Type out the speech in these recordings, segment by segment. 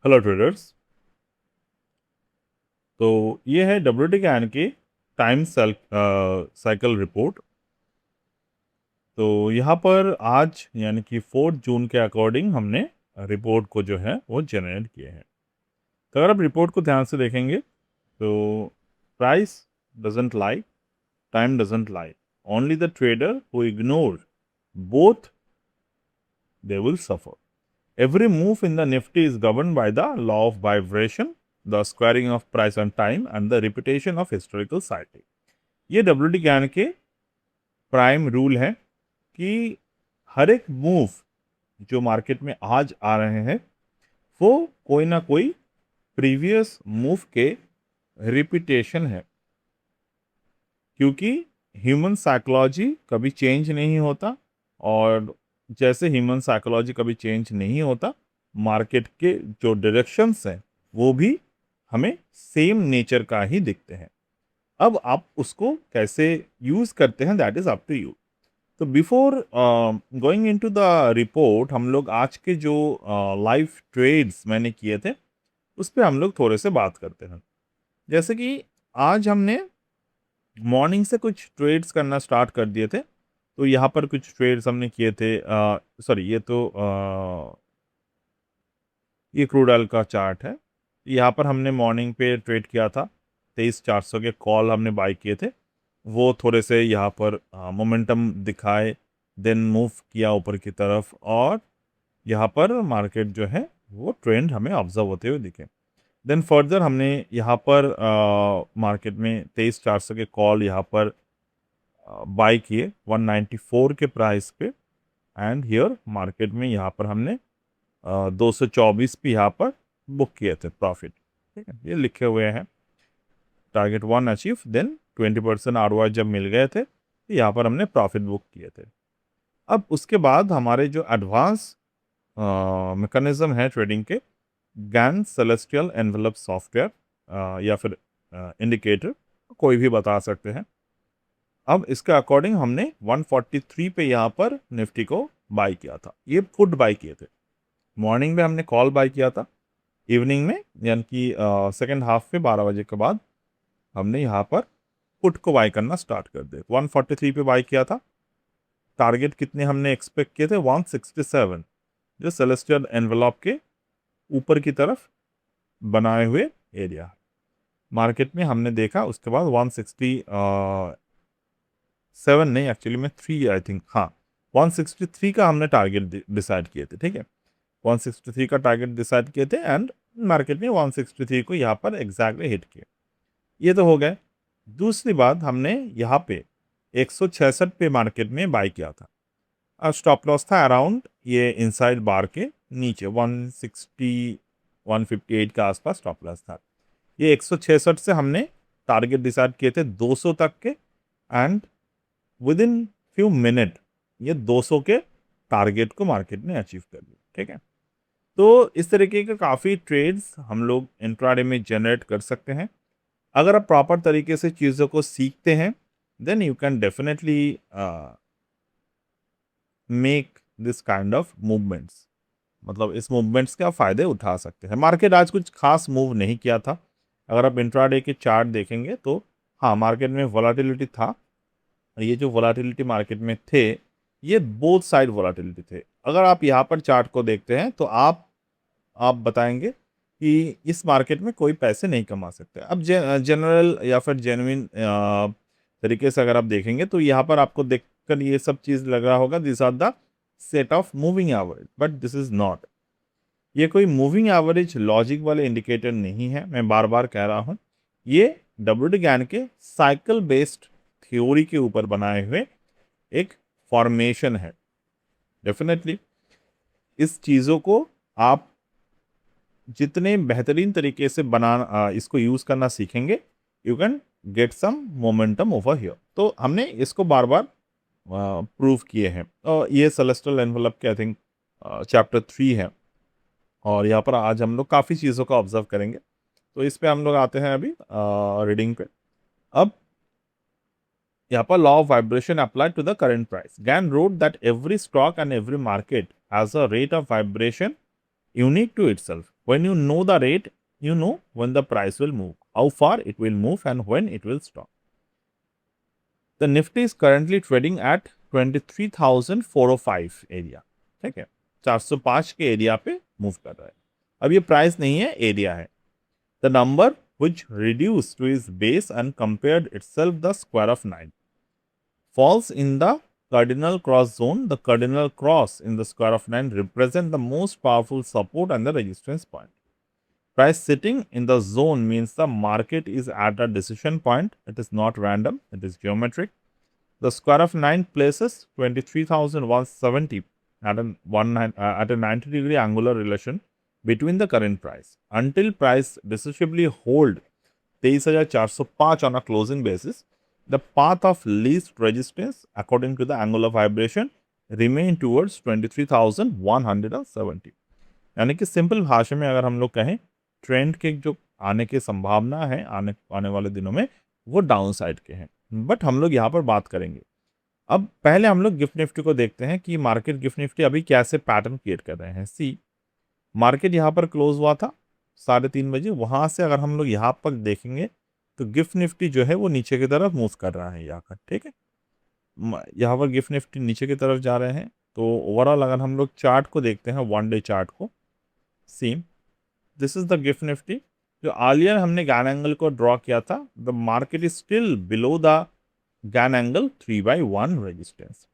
Hello traders. तो ये है WT कैन की टाइम साइकिल रिपोर्ट। तो यहाँ पर आज यानी कि 4 जून के अकॉर्डिंग हमने रिपोर्ट को जो है वो जनरेट किए हैं। तो अगर आप रिपोर्ट को ध्यान से देखेंगे तो price doesn't lie, time doesn't lie, only the trader who ignore both they will suffer. Every move in the Nifty is governed by the law of vibration, the squaring of price and time, and the repetition of historical cycle. ये WT ज्ञान के prime rule है कि हर एक move जो market में आज आ रहे हैं वो कोई ना कोई प्रीवियस मूव के रिपीटेशन है, क्योंकि ह्यूमन साइकोलॉजी कभी चेंज नहीं होता। और जैसे ह्यूमन साइकोलॉजी कभी चेंज नहीं होता, मार्केट के जो डायरेक्शंस हैं वो भी हमें सेम नेचर का ही दिखते हैं। अब आप उसको कैसे यूज करते हैं that is up to you. तो before going into the report, हम लोग आज के जो लाइव ट्रेड्स मैंने किए थे उस पर हम लोग थोड़े से बात करते हैं। जैसे कि आज हमने मॉर्निंग से कुछ ट्रेड्स करना स्टार्ट कर दिए थे। तो यहाँ पर कुछ ट्रेड्स हमने किए थे। सॉरी, ये क्रूड ऑयल का चार्ट है। यहाँ पर हमने मॉर्निंग पे ट्रेड किया था, 23,400 के कॉल हमने बाई किए थे। वो थोड़े से यहाँ पर मोमेंटम दिखाए, देन मूव किया ऊपर की तरफ, और यहाँ पर मार्केट जो है वो ट्रेंड हमें ऑब्जर्व होते हुए दिखे। देन फर्दर हमने यहाँ पर मार्केट में 23,400 के कॉल यहाँ पर बाई किए 194 के प्राइस पे, एंड हियर मार्केट में यहाँ पर हमने 224 पे यहाँ पर बुक किए थे प्रॉफिट। ठीक है, ये लिखे हुए हैं। टारगेट 1 अचीव, देन 20% ROI जब मिल गए थे तो यहाँ पर हमने प्रॉफिट बुक किए थे। अब उसके बाद हमारे जो एडवांस मैकेनिज्म है ट्रेडिंग के, गैन सेलेस्टियल एनवेलप सॉफ्टवेयर या फिर इंडिकेटर, कोई भी बता सकते हैं। अब इसके अकॉर्डिंग हमने 143 पे यहाँ पर निफ्टी को बाई किया था। ये पुट बाई किए थे। मॉर्निंग में हमने कॉल बाई किया था, इवनिंग में यानी कि सेकेंड हाफ में 12 बजे के बाद हमने यहाँ पर पुट को बाई करना स्टार्ट कर दिया। 143 पे बाई किया था। टारगेट कितने हमने एक्सपेक्ट किए थे? 167, जो सेलेस्टियल एनवेलप के ऊपर की तरफ बनाए हुए एरिया। मार्केट में हमने देखा उसके बाद 167 नहीं, एक्चुअली में 3 आई थिंक, हाँ 163 का हमने टारगेट डिसाइड किए थे। ठीक है, 163 का टारगेट डिसाइड किए थे एंड मार्केट में 163 को यहाँ पर एग्जैक्टली हिट किए। ये तो हो गए। दूसरी बात, हमने यहाँ पे 166 पे मार्केट में बाई किया था। अब स्टॉप लॉस था अराउंड ये इनसाइड बार के नीचे 160 158 के आसपास स्टॉप लॉस था। ये 166 से हमने टारगेट डिसाइड किए थे 200 तक के, and with in few minute ये 200 के टारगेट को मार्केट ने अचीव कर लिया। ठीक है, तो इस तरीके के काफ़ी ट्रेड्स हम लोग इंट्राडे में जनरेट कर सकते हैं। अगर आप प्रॉपर तरीके से चीज़ों को सीखते हैं then you can definitely make this kind of movements. मतलब इस मूवमेंट्स के आप फ़ायदे उठा सकते हैं। मार्केट आज कुछ खास मूव नहीं किया था। अगर आप इंट्राडे के चार्ट देखेंगे तो हाँ, मार्केट में वोलाटिलिटी था। ये जो वोलाटिलिटी मार्केट में थे, ये बोथ साइड वोलाटिलिटी थे। अगर आप यहाँ पर चार्ट को देखते हैं तो आप बताएंगे कि इस मार्केट में कोई पैसे नहीं कमा सकते। अब जनरल या फिर जेन्युइन तरीके से अगर आप देखेंगे तो यहाँ पर आपको देखकर ये सब चीज़ लग रहा होगा this are the set of moving average, but this is not. ये कोई मूविंग एवरेज लॉजिक वाले इंडिकेटर नहीं है, मैं बार बार कह रहा हूँ। ये WT ज्ञान के साइकिल बेस्ड थ्योरी के ऊपर बनाए हुए एक फॉर्मेशन है। डेफिनेटली इस चीज़ों को आप जितने बेहतरीन तरीके से इसको यूज़ करना सीखेंगे, you can get some momentum over here. तो हमने इसको बार बार प्रूव किए हैं। और ये सेलेस्टियल एनवेलप के आई थिंक चैप्टर 3 है, और यहाँ पर आज हम लोग काफ़ी चीज़ों का ऑब्जर्व करेंगे। तो इस पे हम लोग आते हैं अभी रीडिंग पे। अब यहाँ पर law of vibration applied to the current price. Gann wrote that every stock and every market has a rate of vibration unique to itself. When you know the rate, you know when the price will move, how far it will move and when it will stop. The Nifty is currently trading at 23,405 area, ठीक है, 405 के area पे move कर रहा है. अब ये price नहीं है, एरिया है. The number which reduced to its base and compared itself the square of 9 falls in the cardinal cross zone. The cardinal cross in the square of 9 represent the most powerful support and the resistance point. Price sitting in the zone means the market is at a decision point. It is not random, it is geometric. The square of 9 places 23,170 at a 90-degree angular relation between the current price. Until price decisively hold 23,405 on a closing basis, the path of least resistance according to the angular vibration remain towards 23,170. यानी कि simple भाषा में अगर हम लोग कहें, trend के जो आने की संभावना है आने वाले दिनों में, वो डाउन साइड के हैं. बट हम लोग यहाँ पर बात करेंगे. अब पहले हम लोग गिफ्ट निफ्टी को देखते हैं कि मार्केट गिफ्ट निफ्टी अभी कैसे पैटर्न क्रिएट कर रहे हैं. सी, मार्केट यहाँ पर क्लोज हुआ था 3:30 बजे. वहाँ से अगर हम लोग यहाँ पर देखेंगे तो गिफ्ट निफ्टी जो है वो नीचे की तरफ मूव कर रहा है यहाँ पर, ठीक है. यहाँ पर गिफ्ट निफ्टी नीचे की तरफ जा रहे हैं. तो ओवरऑल अगर हम लोग चार्ट को देखते हैं, 1 डे चार्ट को, same this is the gift nifty. जो आलियर हमने गैन एंगल को ड्रॉ किया था, the market is still below the Gann angle 3/1 resistance.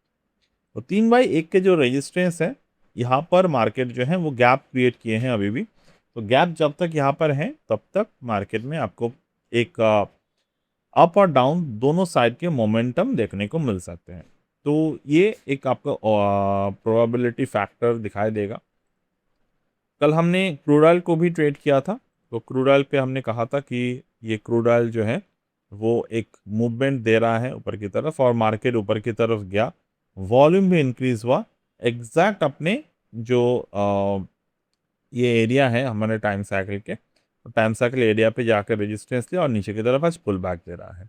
तो 3/1 के जो रेजिस्टेंस है, यहाँ पर मार्केट जो है वो गैप क्रिएट किए हैं अभी भी. तो गैप जब तक यहाँ पर है तब तक मार्केट में आपको एक अप और डाउन दोनों साइड के मोमेंटम देखने को मिल सकते हैं. तो ये एक आपका प्रोबेबिलिटी फैक्टर दिखाई देगा. कल हमने क्रूड ऑयल को भी ट्रेड किया था. तो क्रूड ऑयल पे हमने कहा था कि ये क्रूड ऑयल जो है वो एक मूवमेंट दे रहा है ऊपर की तरफ, और मार्केट ऊपर की तरफ गया, वॉल्यूम भी इंक्रीज हुआ. एग्जैक्ट अपने जो ये एरिया है हमारे टाइम साइकिल के, टाइम साइकिल एरिया पे जाकर रेजिस्टेंस लिया और नीचे की तरफ आज पुल बैक दे रहा है.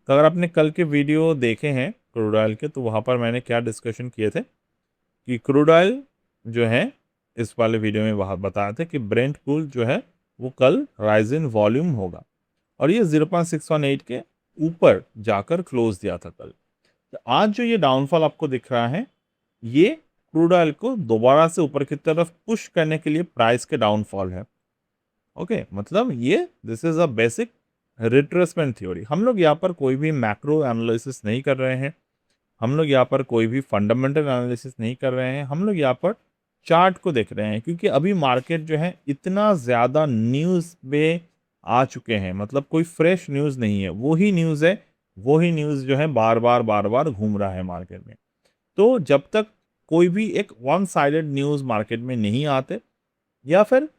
तो अगर आपने कल के वीडियो देखे हैं क्रूड ऑयल के, तो वहाँ पर मैंने क्या डिस्कशन किए थे कि क्रूड ऑयल जो है, इस वाले वीडियो में वहाँ बताया था कि ब्रेंट क्रूड जो है वो कल राइज इन वॉल्यूम होगा, और ये 0.618 के ऊपर जाकर क्लोज दिया था कल. तो आज जो ये डाउनफॉल आपको दिख रहा है, ये क्रूड ऑयल को दोबारा से ऊपर की तरफ पुश करने के लिए प्राइस के डाउनफॉल है. ओके, मतलब ये this is a basic retracement theory. हम लोग यहाँ पर कोई भी मैक्रो एनालिसिस नहीं कर रहे हैं, हम लोग यहाँ पर कोई भी फंडामेंटल एनालिसिस नहीं कर रहे हैं, हम लोग यहाँ पर चार्ट को देख रहे हैं. क्योंकि अभी मार्केट जो है इतना ज़्यादा न्यूज़ पे आ चुके हैं, मतलब कोई फ्रेश न्यूज़ नहीं है, वही न्यूज़ है, वही न्यूज़ जो है बार बार घूम रहा है मार्केट में. तो जब तक कोई भी एक वन साइडेड न्यूज़ मार्केट में नहीं आते, या फिर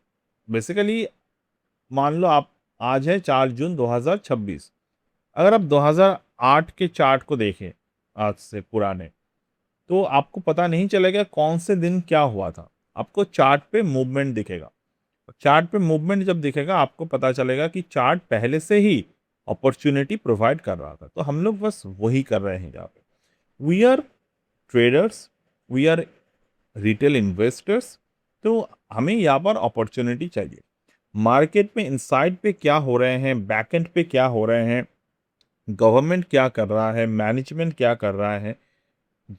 बेसिकली मान लो आप आज है 4 जून 2026, अगर आप 2008 के चार्ट को देखें आज से पुराने, तो आपको पता नहीं चलेगा कौन से दिन क्या हुआ था. आपको चार्ट पे मूवमेंट दिखेगा. चार्ट पे मूवमेंट जब दिखेगा आपको पता चलेगा कि चार्ट पहले से ही अपॉर्चुनिटी प्रोवाइड कर रहा था. तो हम लोग बस वही कर रहे हैं यहाँ पे. We are traders, we are retail investors. तो हमें यहाँ पर अपॉर्चुनिटी चाहिए. मार्केट में इनसाइड पे क्या हो रहे हैं, बैकएंड पे क्या हो रहे हैं, गवर्नमेंट क्या कर रहा है, मैनेजमेंट क्या कर रहा है,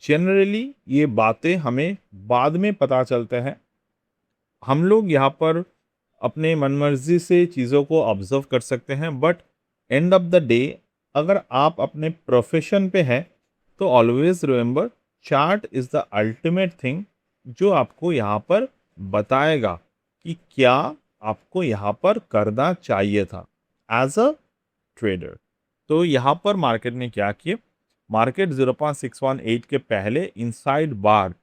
जनरली ये बातें हमें बाद में पता चलते हैं. हम लोग यहाँ पर अपने मनमर्जी से चीज़ों को ऑब्जर्व कर सकते हैं, but end of the day अगर आप अपने प्रोफेशन पे हैं तो always remember, chart is the ultimate thing जो आपको यहाँ पर बताएगा कि क्या आपको यहाँ पर करना चाहिए था एज अ ट्रेडर. तो यहाँ पर मार्केट ने क्या किए, मार्केट 0.618 के पहले इनसाइड बार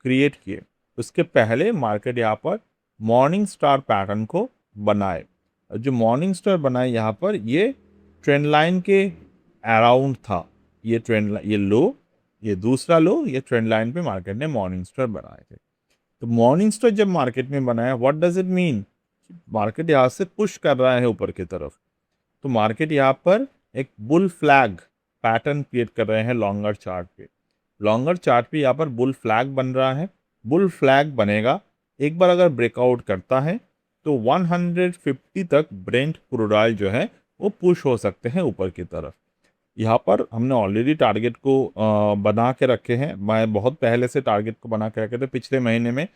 क्रिएट किए. उसके पहले मार्केट यहाँ पर मॉर्निंग स्टार पैटर्न को बनाए. जो मॉर्निंग स्टार बनाए यहाँ पर, ये ट्रेंड लाइन के अराउंड था. ये ट्रेंड, ये लो, ये दूसरा लो, ये ट्रेंड लाइन पे मार्केट ने मॉर्निंग स्टार बनाए थे. तो मॉर्निंग स्टार जब मार्केट में बनाया, what does it mean, market यहाँ से पुश कर रहा है ऊपर की तरफ. तो मार्केट यहाँ पर एक बुल फ्लैग पैटर्न क्रिएट कर रहे हैं लॉन्गर चार्ट पे. लॉन्गर चार्ट पे यहाँ पर बुल फ्लैग बन रहा है. बुल फ्लैग बनेगा, एक बार अगर ब्रेकआउट करता है तो 150 तक ब्रेंट क्रूड ऑयल जो है वो पुश हो सकते हैं ऊपर की तरफ। यहाँ पर हमने ऑलरेडी टारगेट को बना के रखे हैं। मैं बहुत पहले से टारगेट को बना के रखे थे पिछले महीने में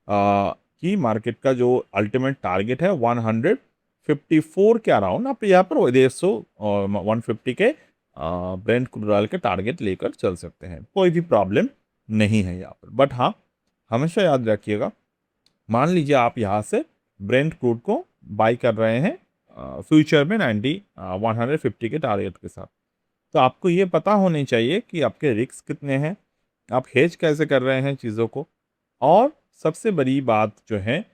कि मार्केट का जो अल्टीमेट टारगेट है 154 के अराउंड, आप यहाँ पर 150 और 150 के ब्रेंट क्रूड ऑयल के टारगेट लेकर चल सकते हैं, कोई भी प्रॉब्लम नहीं है यहाँ पर। बट हाँ, हमेशा याद रखिएगा, मान लीजिए आप यहाँ से ब्रेंट क्रूड को बाई कर रहे हैं फ्यूचर में 150 के टारगेट के साथ, तो आपको ये पता होनी चाहिए कि आपके रिस्क कितने हैं, आप हेज कैसे कर रहे हैं चीज़ों को। और सबसे बड़ी बात जो है,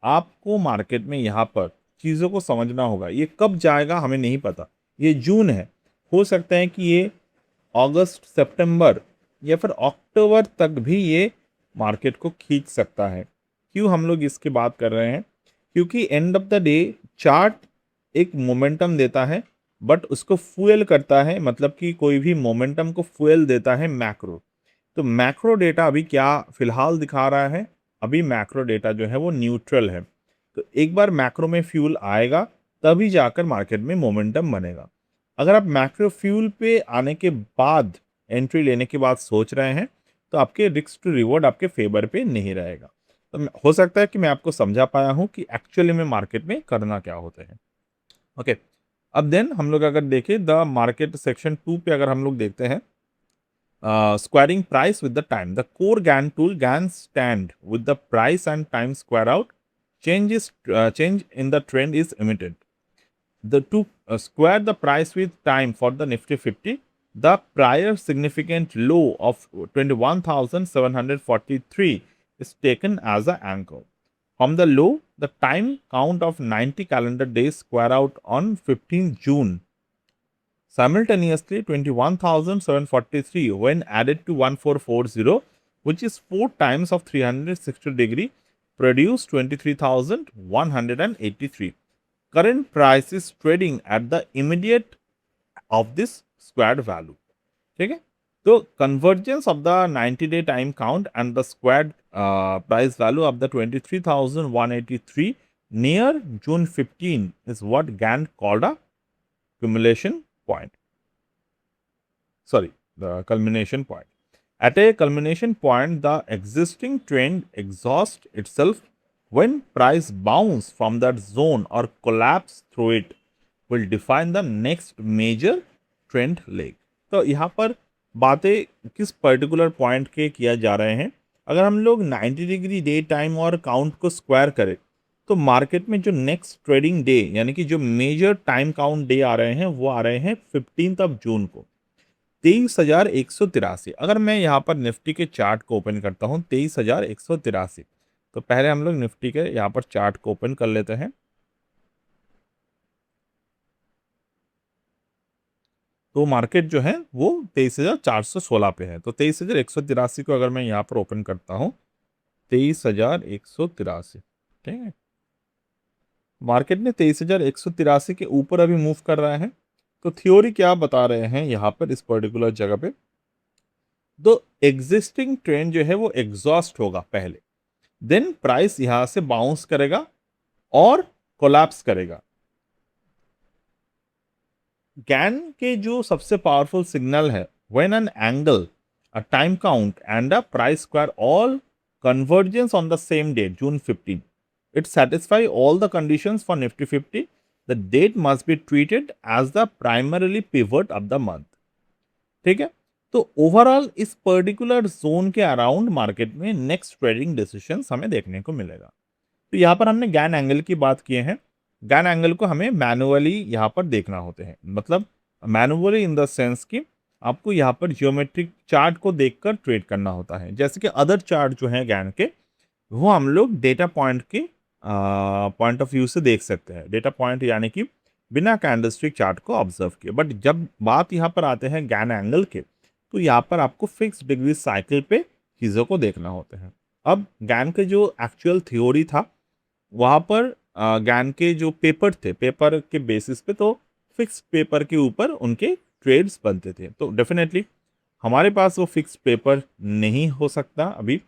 आपको मार्केट में यहाँ पर चीज़ों को समझना होगा। ये कब जाएगा हमें नहीं पता, ये जून है, हो सकता है कि ये अगस्त, सितंबर या फिर अक्टूबर तक भी ये मार्केट को खींच सकता है। क्यों हम लोग इसकी बात कर रहे हैं? क्योंकि end of the day chart एक मोमेंटम देता है, बट उसको फ्यूएल करता है, मतलब कि कोई भी मोमेंटम को फ्यूएल देता है मैक्रो। तो मैक्रो डेटा अभी क्या फिलहाल दिखा रहा है? अभी मैक्रो डेटा जो है वो न्यूट्रल है। तो एक बार मैक्रो में फ्यूल आएगा तभी जाकर मार्केट में मोमेंटम बनेगा। अगर आप मैक्रो फ्यूल पे आने के बाद एंट्री लेने की बात सोच रहे हैं तो आपके रिस्क टू रिवॉर्ड आपके फेवर पे नहीं रहेगा। तो हो सकता है कि मैं आपको समझा पाया हूँ कि एक्चुअली में मार्केट में करना क्या होते हैं। ओके, अब देन हम लोग अगर देखें द मार्केट सेक्शन 2 पे अगर हम लोग देखते हैं squaring price with the time. The core GAN tool GAN stand with the price and time square out. Change in the trend is emitted. The to square the price with time for the Nifty 50, the prior significant low of 21,743 is taken as an anchor. From the low, the time count of 90 calendar days square out on 15 June. Simultaneously, 21,743 when added to 1440, which is 4 times of 360 degree, produced 23,183. Current price is trading at the immediate of this squared value. ठीक है, तो convergence of the 90-day time count and the squared price value of the 23,183 near June 15 is what GAN called a accumulation point. Sorry, the culmination point. At a culmination point, the existing trend exhausts itself. When price bounce from that zone or collapse through it will define the next major trend leg. तो यहाँ पर बातें किस particular point के किया जा रहे हैं? अगर हम लोग 90 डिग्री डे टाइम और काउंट को स्क्वायर करें तो मार्केट में जो नेक्स्ट ट्रेडिंग डे यानी कि जो मेजर टाइम काउंट डे आ रहे हैं वो आ रहे हैं 15 जून को 23,183। अगर मैं यहाँ पर निफ्टी के चार्ट को ओपन करता हूँ 23,183, तो पहले हम लोग निफ्टी के यहाँ पर चार्ट को ओपन कर लेते हैं। तो मार्केट जो है वो 23,416 पे है। तो 23,183 को अगर मैं यहाँ पर ओपन करता हूँ 23,183, ठीक है, मार्केट ने 23,183 के ऊपर अभी मूव कर रहा है। तो थ्योरी क्या बता रहे हैं यहाँ पर इस पर्टिकुलर जगह पे? तो एग्जिस्टिंग ट्रेंड जो है वो एग्जॉस्ट होगा पहले, देन प्राइस यहां से बाउंस करेगा और कोलैप्स करेगा। गैन के जो सबसे पावरफुल सिग्नल है, when an angle, a time count and a price square all convergence on the same date, June 15. It satisfies all the conditions for Nifty 50. The date must be treated as the primarily pivot of the month. ठीक है, तो overall इस particular zone के around market में next trading decisions हमें देखने को मिलेगा। तो यहाँ पर हमने गैन एंगल की बात की है। गैन एंगल को हमें मैनुअली यहाँ पर देखना होते हैं, मतलब मैनुअली इन द सेंस कि आपको यहाँ पर जियोमेट्रिक चार्ट को देखकर ट्रेड करना होता है। जैसे कि अदर चार्ट जो है गैन के, वो हम लोग डेटा पॉइंट के पॉइंट ऑफ व्यू से देख सकते हैं। डेटा पॉइंट यानी कि बिना कैंडलस्टिक चार्ट को ऑब्जर्व किए। बट जब बात यहाँ पर आते हैं गैन एंगल के, तो यहाँ पर आपको फिक्स डिग्री साइकिल पे चीज़ों को देखना होते हैं। अब गैन के जो एक्चुअल थ्योरी था, वहाँ पर गैन के जो पेपर थे, पेपर के बेसिस पे, तो फिक्स पेपर के ऊपर उनके ट्रेड्स बनते थे। तो डेफिनेटली हमारे पास वो फिक्स पेपर नहीं हो सकता अभी।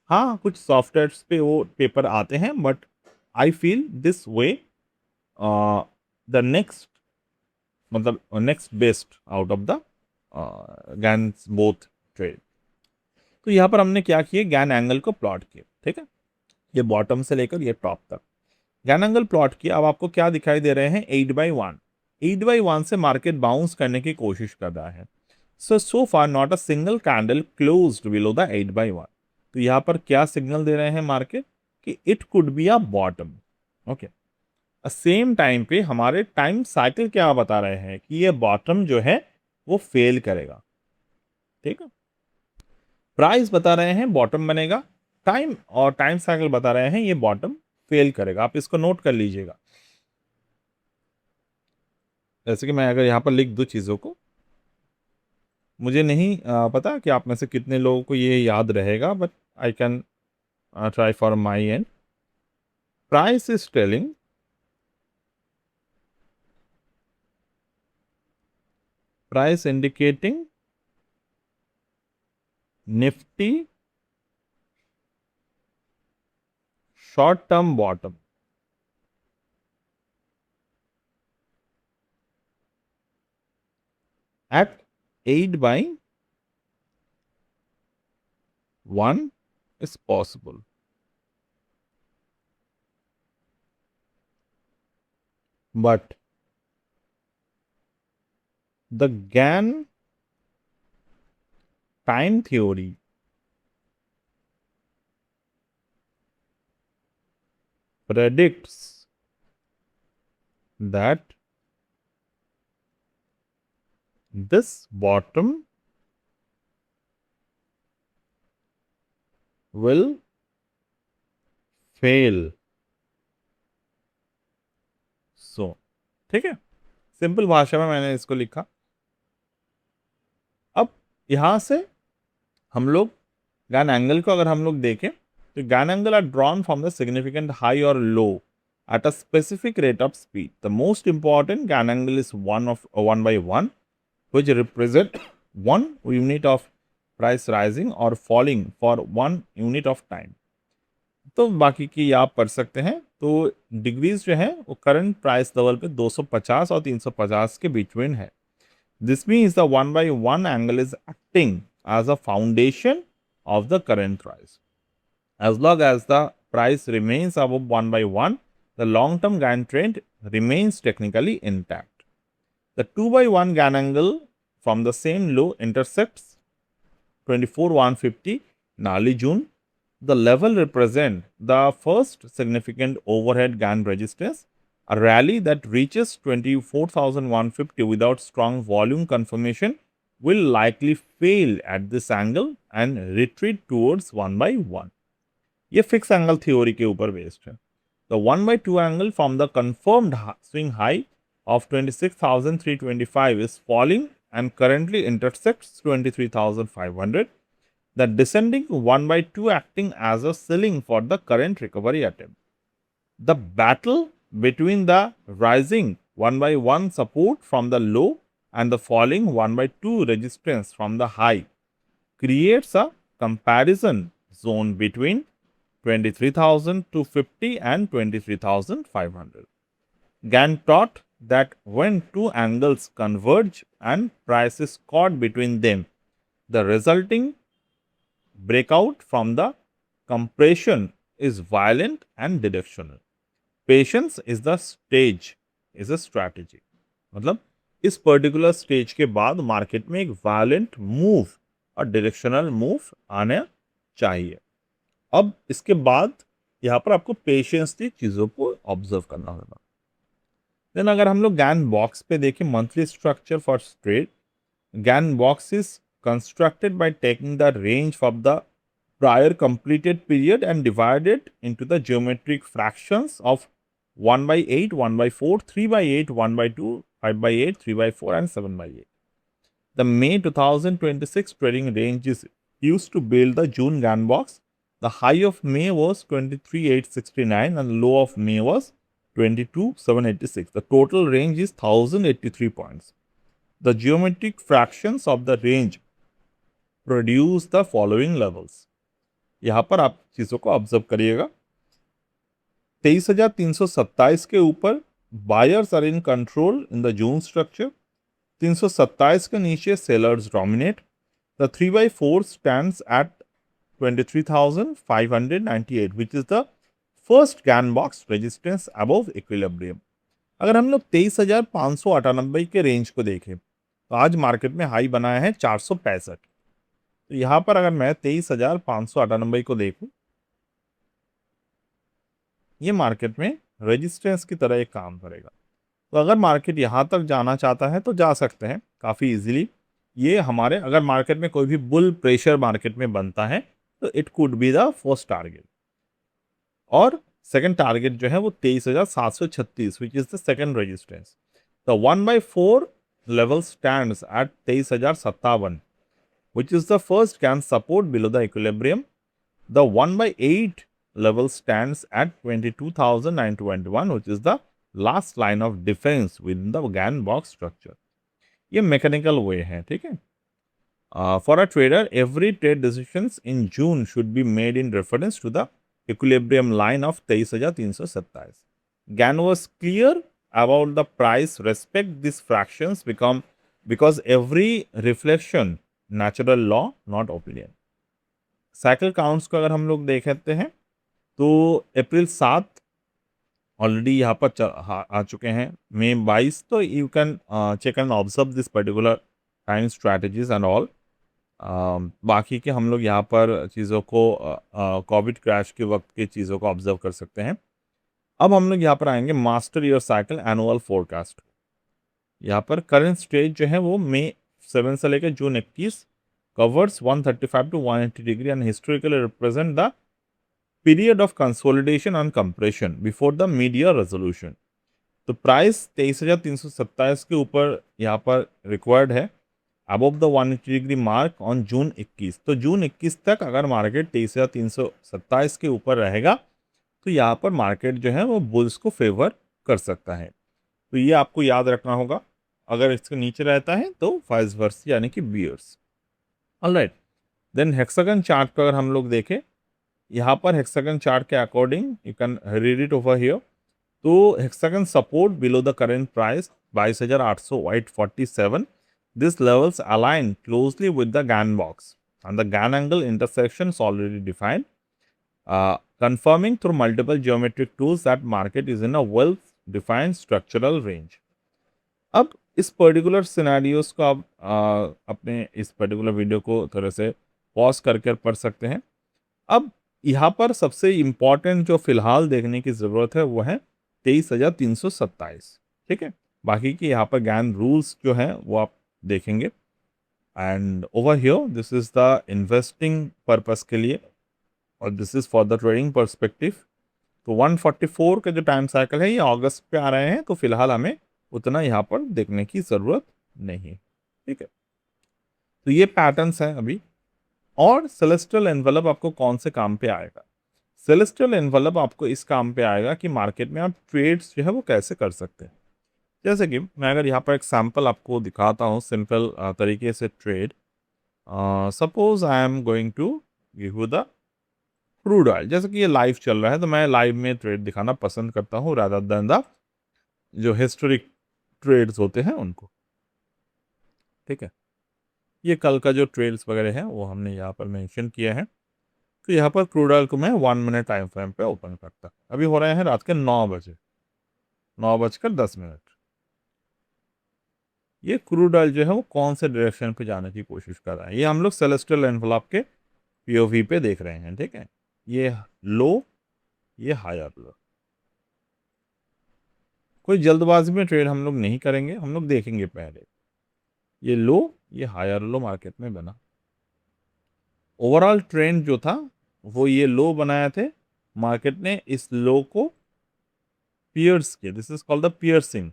हाँ, कुछ सॉफ्टवेयर्स पे वो पेपर आते हैं, but I feel this way the next, मतलब next best out of the Gann's both trade. तो यहाँ पर हमने क्या किया, गैन एंगल को प्लॉट किया, ठीक है, ये बॉटम से लेकर ये टॉप तक गैन एंगल प्लॉट किया। अब आपको क्या दिखाई दे रहे हैं, 8/1, 8/1 से मार्केट बाउंस करने की कोशिश कर रहा है। So far not a single candle closed below the 8/1। तो यहाँ पर क्या सिग्नल दे रहे हैं मार्केट कि it could be a bottom. Okay, same time पे हमारे टाइम साइकिल क्या बता रहे हैं कि ये बॉटम जो है वो फेल करेगा, ठीक है। प्राइस बता रहे हैं बॉटम बनेगा, टाइम और टाइम साइकिल बता रहे हैं ये बॉटम फेल करेगा। आप इसको नोट कर लीजिएगा। जैसे कि मैं अगर यहाँ पर लिख दूं चीज़ों को, मुझे नहीं पता कि आप में से कितने लोगों को ये याद रहेगा, but I can try for my and. Price is telling price indicating Nifty short term bottom at 8/1 is possible. But the Gann time theory predicts that this bottom will fail. So, ठीक है, simple भाषा में मैंने इसको लिखा। अब यहां से हम लोग गैन एंगल को अगर हम लोग देखें तो Gann angle are drawn from the significant high और low at a specific rate of speed. The most important Gann angle is 1/1, which represent 1 unit of price rising or falling for 1 unit of time. तो बाकी की आप पढ़ सकते हैं। तो degrees जो है वो करंट प्राइस लेवल पे 250 और 350 के बिटवीन है। This means the 1/1 angle is acting as a foundation of the current price. As long as the price remains above 1/1, the long-term Gann trend remains technically intact. The 2/1 Gann angle from the same low intersects 24,150 in early June. The level represents the first significant overhead Gann resistance. A rally that reaches 24,150 without strong volume confirmation will likely fail at this angle and retreat towards 1/1. ये fix angle theory के ऊपर based है। The 1/2 angle from the confirmed swing high of 26,325 is falling and currently intersects 23,500. The descending 1/2 acting as a ceiling for the current recovery attempt. The battle between the rising 1/1 support from the low and the falling 1/2 resistance from the high creates a comparison zone between 23,250 and 23,500. Gann taught that when two angles converge and price is caught between them, the resulting breakout from the compression is violent and directional. Patience is the stage, is a strategy. मतलब इस particular stage के बाद market में एक violent move और directional move आना चाहिए। अब इसके बाद यहाँ पर आपको पेशेंसली चीज़ों को ऑब्जर्व करना होगा। देन अगर हम लोग गैन बॉक्स पे देखें monthly structure for trade, Gann box is constructed by taking the range of the prior completed period and divided into the geometric fractions of 1/8, 1/4, 3/8, 1/2, 5/8, 3/4, and 7/8. The May 2026 trading range is used to build the June Gann box. The high of May was 23,869 and the low of May was 22,786. The total range is 1,083 points. The geometric fractions of the range produce the following levels. यहाँ पर आप चीज़ों को observe करिएगा। 23,327 के ऊपर buyers are in control in the June structure, 327 के नीचे sellers dominate, the 3/4 stands at 23,598 which is the first Gann box resistance above equilibrium. अगर हम लोग 23,598 के रेंज को देखें तो आज मार्केट में हाई बनाया है 465। तो यहाँ पर अगर मैं 23,598 को देखूं, ये मार्केट में रेजिस्टेंस की तरह एक काम करेगा। तो अगर मार्केट यहाँ तक जाना चाहता है तो जा सकते हैं काफ़ी इजीली। ये हमारे अगर मार्केट में कोई भी बुल प्रेशर मार्केट में बनता है तो it could be the first target, और सेकंड टारगेट जो है वो 23,736 विच is the second resistance. The 1/4 level stands eight 23,057 which is the first can support below the equilibrium. The 1/8 level stands at 22,921 which is the last line of defense within the GAN box structure. ये mechanical वे है, ठीक है। For a trader, every trade decisions in June should be made in reference to the equilibrium line of 23,327. GAN was clear about the price respect these fractions because every reflection natural law not opinion. Cycle counts को अगर हम लोग देखते हैं तो अप्रैल 7 already यहाँ पर आ चुके हैं, मई 22, तो you can check and observe this particular time strategies and all. बाकी के हम लोग यहाँ पर चीज़ों को कोविड क्रैश के वक्त की चीज़ों को ऑब्जर्व कर सकते हैं। अब हम लोग यहाँ पर आएंगे master year cycle annual forecast. यहाँ पर करंट स्टेज जो है वो मई 7 से लेकर जून 21 covers 135 to 180 degree and historically represent the period of consolidation and compression before the mid-year resolution. तो प्राइस 23,327 के ऊपर यहाँ पर रिक्वायर्ड है above the 180 degree mark on June 21। तो जून 21 तक अगर मार्केट 23,327 के ऊपर रहेगा तो यहाँ पर मार्केट जो है वो बुल्स को फेवर कर सकता है। तो ये आपको याद रखना होगा। अगर इसके नीचे रहता है तो वाइस वर्सा यानी कि bears. Alright, then hexagon chart पर अगर हम लोग देखें, यहाँ पर हेक्सागन चार्ट के according you can read it over here. तो hexagon support below the current price 22,847। This levels align closely with the Gann box and the GAN angle intersections already defined, confirming through multiple geometric tools that market is in a well defined structural range. अब इस particular scenarios को आप अपने इस particular video को थोड़े से pause करके पढ़ सकते हैं। अब यहाँ पर सबसे इम्पॉर्टेंट जो फिलहाल देखने की ज़रूरत है वो है 23,327, ठीक है। बाकी की यहाँ पर ज्ञान रूल्स जो हैं वो आप देखेंगे। And over here this is the investing purpose के लिए और this is for the trading perspective. तो 144 का जो टाइम साइकिल है ये अगस्त पे आ रहे हैं, तो फिलहाल हमें उतना यहाँ पर देखने की ज़रूरत नहीं, ठीक है। तो ये पैटर्न्स हैं अभी। और सेलेस्टियल एनवेलप आपको कौन से काम पे आएगा? सेलेस्टियल एनवेलप आपको इस काम पे आएगा कि मार्केट में आप ट्रेड्स जो है वो कैसे कर सकते हैं। जैसे कि मैं अगर यहाँ पर एक सैम्पल आपको दिखाता हूँ सिंपल तरीके से trade. Suppose I am going to give you the crude oil. जैसे कि ये लाइव चल रहा है तो मैं लाइव में ट्रेड दिखाना पसंद करता हूँ रादर देन द जो हिस्टोरिक ट्रेड्स होते हैं उनको, ठीक है। ये कल का जो ट्रेड्स वगैरह है वो हमने यहाँ पर मेंशन किया है। तो यहाँ पर क्रूड ऑयल को मैं 1 मिनट टाइम फ्रेम पे ओपन करता। अभी हो रहे हैं रात के 9 बजे, 9:10। ये क्रूड ऑयल जो है वो कौन से डायरेक्शन पे जाने की कोशिश कर रहा है, ये हम लोग सेलेस्टियल एनवेलप के पीओवी पे देख रहे हैं, ठीक है। ये लो, ये हायर लो। कोई जल्दबाजी में ट्रेड हम लोग नहीं करेंगे, हम लोग देखेंगे पहले ये लो, ये हायर लो मार्केट में बना। ओवरऑल ट्रेंड जो था वो ये लो बनाए थे, मार्केट ने इस लो को पियर्स किया। This is called the piercing.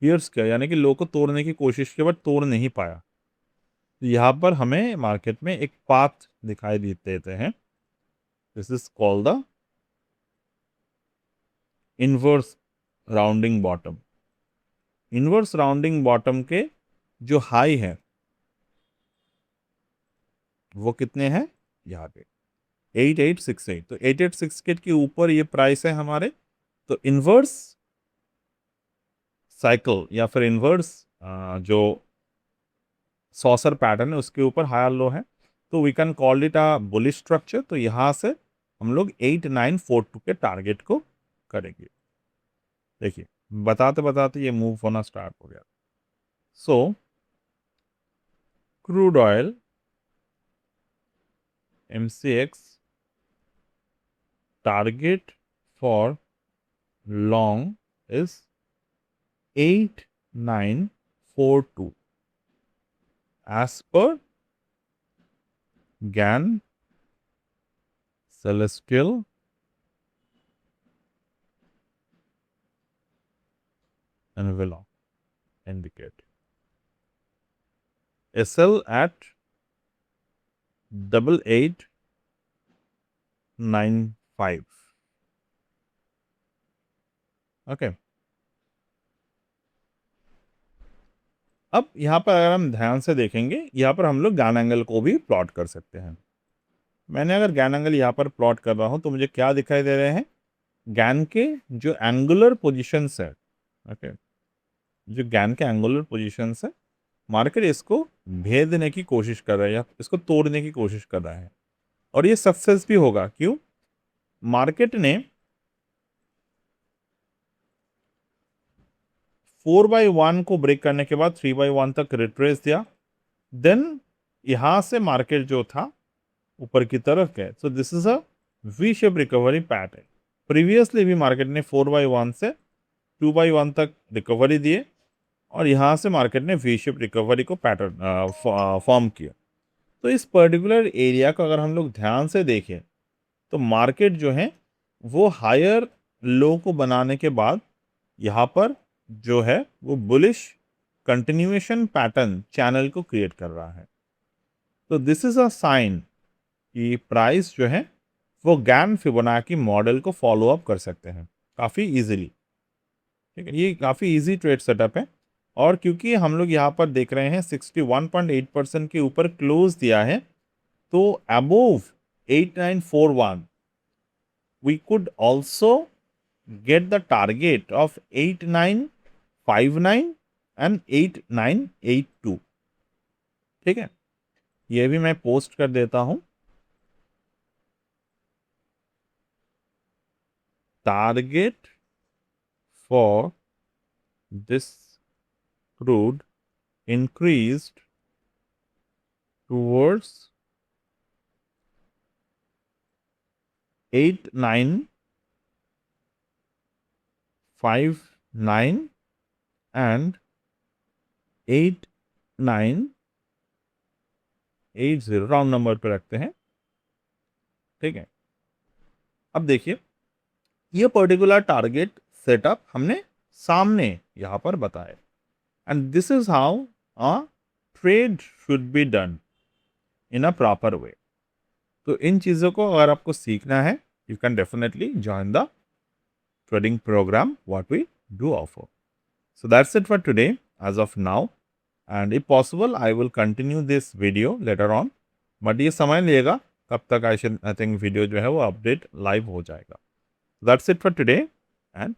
Pierce किया यानी कि लो को तोड़ने की कोशिश की बट तोड़ नहीं पाया। तो यहाँ पर हमें मार्केट में एक पाथ दिखाई देते हैं। This is called the inverse rounding bottom. Inverse rounding bottom के जो हाई है वो कितने हैं यहाँ पे 8868, तो 8868 के ऊपर ये प्राइस है हमारे। तो इन्वर्स साइकिल या फिर इन्वर्स जो सॉसर पैटर्न है उसके ऊपर हायर लो है, तो we can call it a bullish structure. तो यहाँ से हम लोग 8942 के टारगेट को करेंगे। देखिए बताते बताते ये मूव होना स्टार्ट हो गया। So crude oil MCX target for long is 8942 as per GAN Celestial and Vela indicate. SL at 8895. Okay अब यहाँ पर अगर हम ध्यान से देखेंगे, यहाँ पर हम लोग गैन एंगल को भी प्लॉट कर सकते हैं। मैंने अगर गैन एंगल यहाँ पर प्लॉट कर रहा हूँ तो मुझे क्या दिखाई दे रहे हैं, गैन के जो एंगुलर पोजीशंस है, ओके जो गैन के एंगुलर पोजीशंस है, मार्केट इसको भेदने की कोशिश कर रहा है या इसको तोड़ने की कोशिश कर रहा है, और ये सक्सेस भी होगा। क्यों? मार्केट ने 4/1 को ब्रेक करने के बाद 3/1 तक रिट्रेस दिया, देन यहां से मार्केट जो था ऊपर की तरफ गए। So this is a V shape recovery pattern. Previously भी मार्केट ने 4/1 से 2/1 तक रिकवरी दिए और यहां से मार्केट ने वी शेप रिकवरी को पैटर्न फॉर्म किया। तो इस पर्टिकुलर एरिया को अगर हम लोग ध्यान से देखें तो मार्केट जो है वो हायर लो को बनाने के बाद यहाँ पर जो है वो बुलिश कंटिन्यूएशन पैटर्न चैनल को क्रिएट कर रहा है। तो दिस इज अ साइन कि प्राइस जो है वो गैन फिबोनाची मॉडल को फॉलो अप कर सकते हैं काफ़ी इजीली। ठीक है, ये काफ़ी इजी ट्रेड सेटअप है। और क्योंकि हम लोग यहाँ पर देख रहे हैं 61.8% के ऊपर क्लोज दिया है, तो above 8941 we could also get the target of 8959 and 8982। ठीक है, ये भी मैं पोस्ट कर देता हूं। Target for this crude increased towards 8959 and 8980, round number पे रखते हैं। ठीक है, अब देखिए ये पर्टिकुलर टारगेट सेटअप हमने सामने यहां पर बताया, and this is how a trade should be done in a proper way. तो इन चीज़ों को अगर आपको सीखना है, you can definitely join the trading program what we do offer. So that's it for today as of now, and if possible I will continue this video later on, but ये समय लेगा, कब तक आई थिंक वीडियो जो है वो update live हो जाएगा। That's it for today and